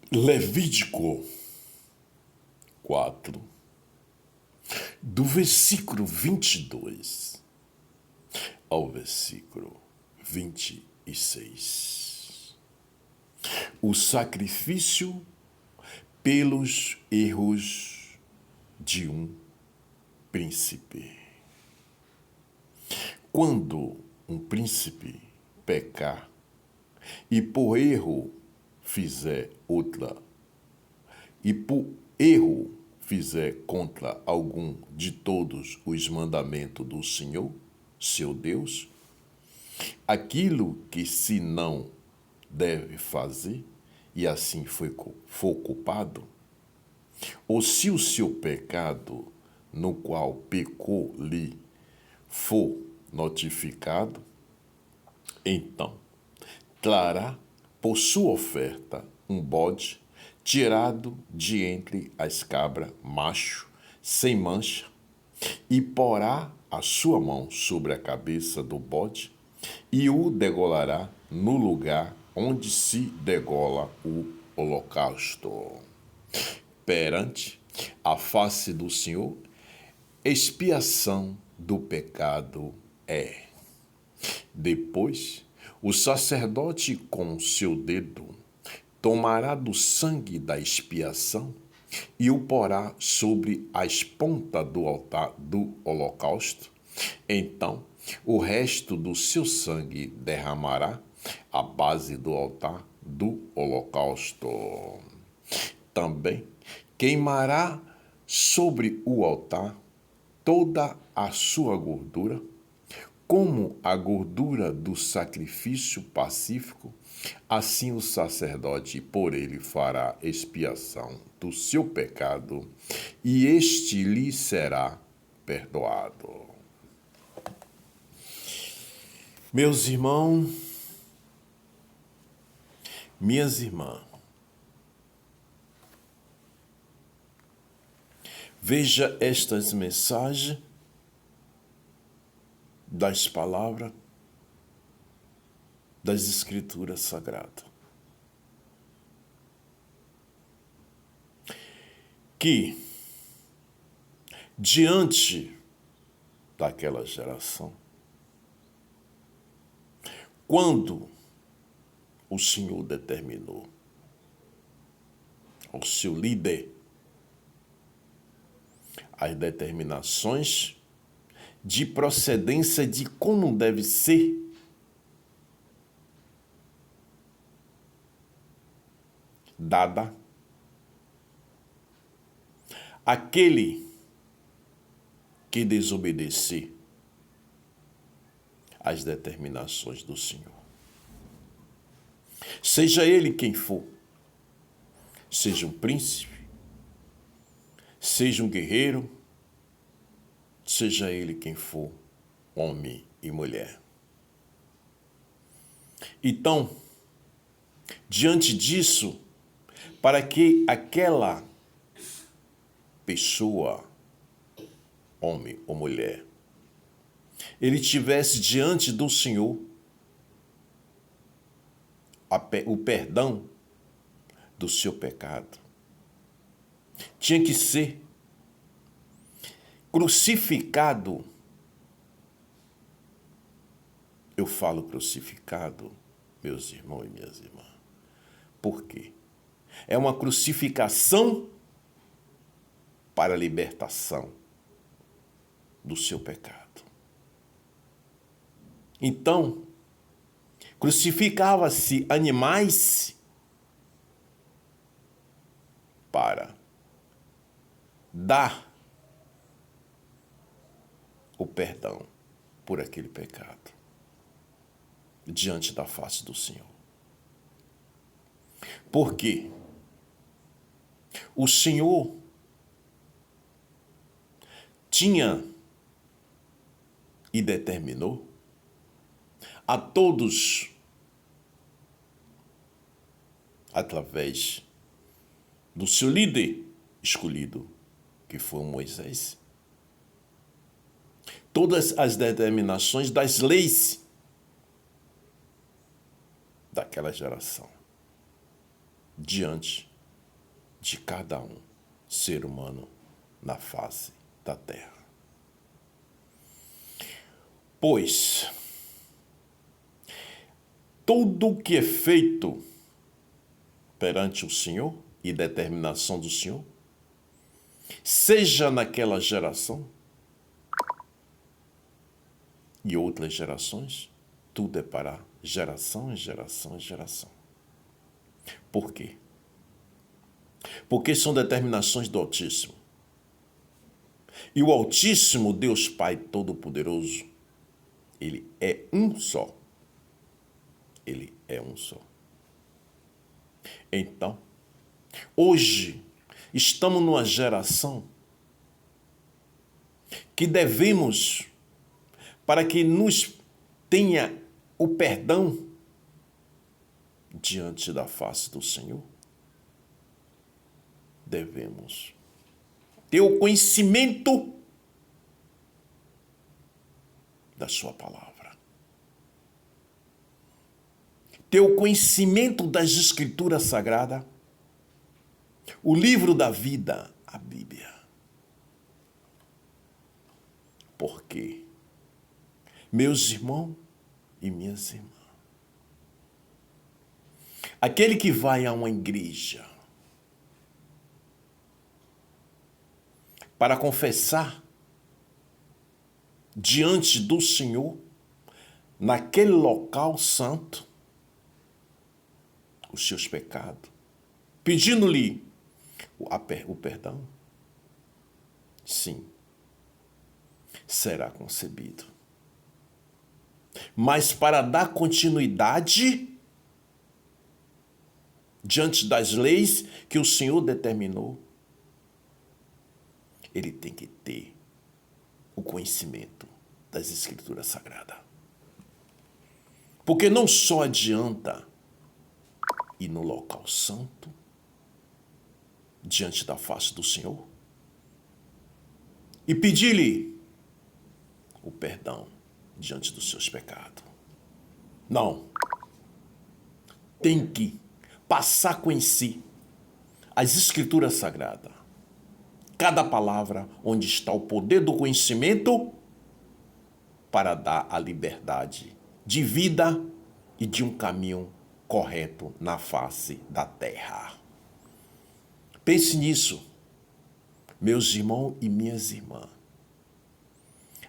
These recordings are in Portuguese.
Levítico 4, do versículo 22 ao versículo 26. O sacrifício pelos erros de um príncipe. Quando um príncipe pecar e por erro fizer contra algum de todos os mandamentos do Senhor, seu Deus, aquilo que se não deve fazer, e assim for culpado, ou se o seu pecado no qual pecou lhe for notificado, então trará por sua oferta um bode tirado de entre as cabras, macho, sem mancha, e porá a sua mão sobre a cabeça do bode e o degolará no lugar onde se degola o holocausto. Perante a face do Senhor, expiação do pecado é. Depois, o sacerdote com seu dedo tomará do sangue da expiação e o porá sobre as pontas do altar do holocausto. Então, o resto do seu sangue derramará à base do altar do holocausto. Também queimará sobre o altar toda a sua gordura, como a gordura do sacrifício pacífico, assim o sacerdote por ele fará expiação do seu pecado, e este lhe será perdoado. Meus irmãos, minhas irmãs, veja estas mensagens das palavras das Escrituras Sagradas, que, diante daquela geração, quando o Senhor determinou ao seu líder as determinações de procedência de como deve ser dada aquele que desobedecer às determinações do Senhor. Seja ele quem for, seja um príncipe, seja um guerreiro, seja ele quem for, homem e mulher. Então, diante disso, para que aquela pessoa, homem ou mulher, ele tivesse diante do Senhor o perdão do seu pecado, tinha que ser crucificado. Eu falo crucificado, meus irmãos e minhas irmãs. Por quê? É uma crucificação para a libertação do seu pecado. Então, crucificava-se animais para dar o perdão por aquele pecado diante da face do Senhor. Por quê? O Senhor tinha e determinou a todos, através do seu líder escolhido, que foi Moisés, todas as determinações das leis daquela geração, diante de cada um ser humano na face da terra. Pois tudo o que é feito perante o Senhor e determinação do Senhor, seja naquela geração e outras gerações, tudo é para geração em geração em geração. Por quê? Porque são determinações do Altíssimo. E o Altíssimo, Deus Pai Todo-Poderoso, Ele é um só. Ele é um só. Então, hoje, estamos numa geração que devemos, para que nos tenha o perdão diante da face do Senhor, devemos ter o conhecimento da sua palavra, ter o conhecimento das Escrituras Sagradas, o livro da vida, a Bíblia. Porque, meus irmãos e minhas irmãs, aquele que vai a uma igreja para confessar diante do Senhor, naquele local santo, os seus pecados, pedindo-lhe o perdão, sim, será concebido. Mas para dar continuidade diante das leis que o Senhor determinou, ele tem que ter o conhecimento das Escrituras Sagradas. Porque não só adianta ir no local santo, diante da face do Senhor, e pedir-lhe o perdão diante dos seus pecados. Não. Tem que passar a conhecer as Escrituras Sagradas. Cada palavra onde está o poder do conhecimento para dar a liberdade de vida e de um caminho correto na face da terra. Pense nisso, meus irmãos e minhas irmãs.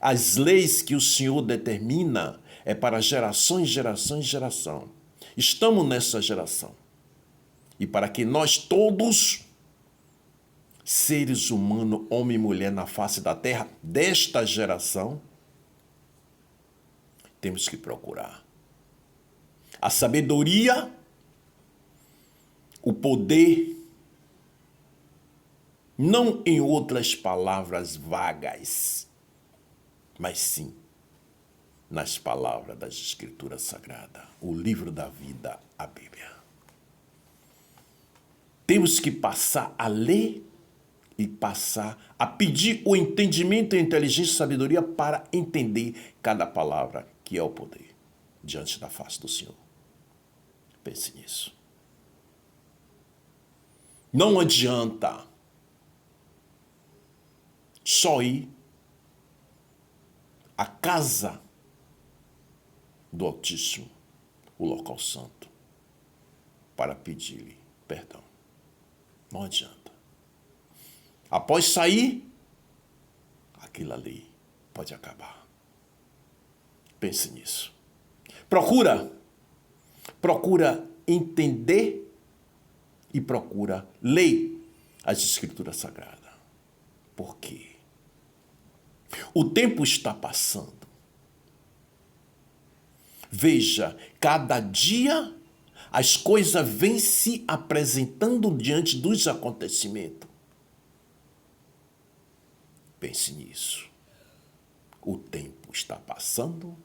As leis que o Senhor determina é para gerações, gerações, geração. Estamos nessa geração. E para que nós todos, seres humanos, homem e mulher na face da terra, desta geração, temos que procurar a sabedoria, o poder, não em outras palavras vagas, mas sim nas palavras das Escrituras Sagradas, o livro da vida, a Bíblia. Temos que passar a ler e passar a pedir o entendimento, a inteligência e a sabedoria para entender cada palavra, que é o poder, diante da face do Senhor. Pense nisso. Não adianta só ir à casa do Altíssimo, o local santo, para pedir-lhe perdão. Não adianta. Após sair, aquilo ali pode acabar. Pense nisso. Procura entender e procura ler as Escrituras Sagradas. Por quê? O tempo está passando. Veja, cada dia as coisas vêm se apresentando diante dos acontecimentos. Pense nisso. O tempo está passando,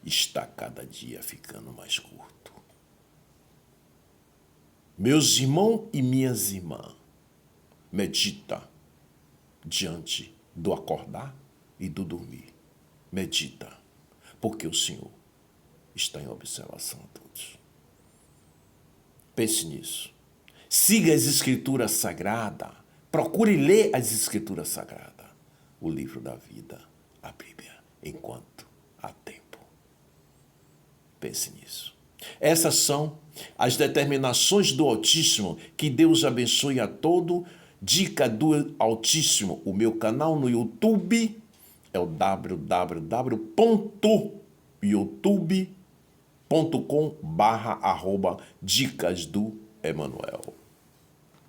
está cada dia ficando mais curto. Meus irmãos e minhas irmãs, medita diante do acordar e do dormir. Medita, porque o Senhor está em observação a todos. Pense nisso. Siga as Escrituras Sagradas. Procure ler as Escrituras Sagradas. O livro da vida, a Bíblia, enquanto há tempo. Pense nisso. Essas são as determinações do Altíssimo. Que Deus abençoe a todo. Dica do Altíssimo. O meu canal no YouTube é o www.youtube.com/dicas do Emanuel.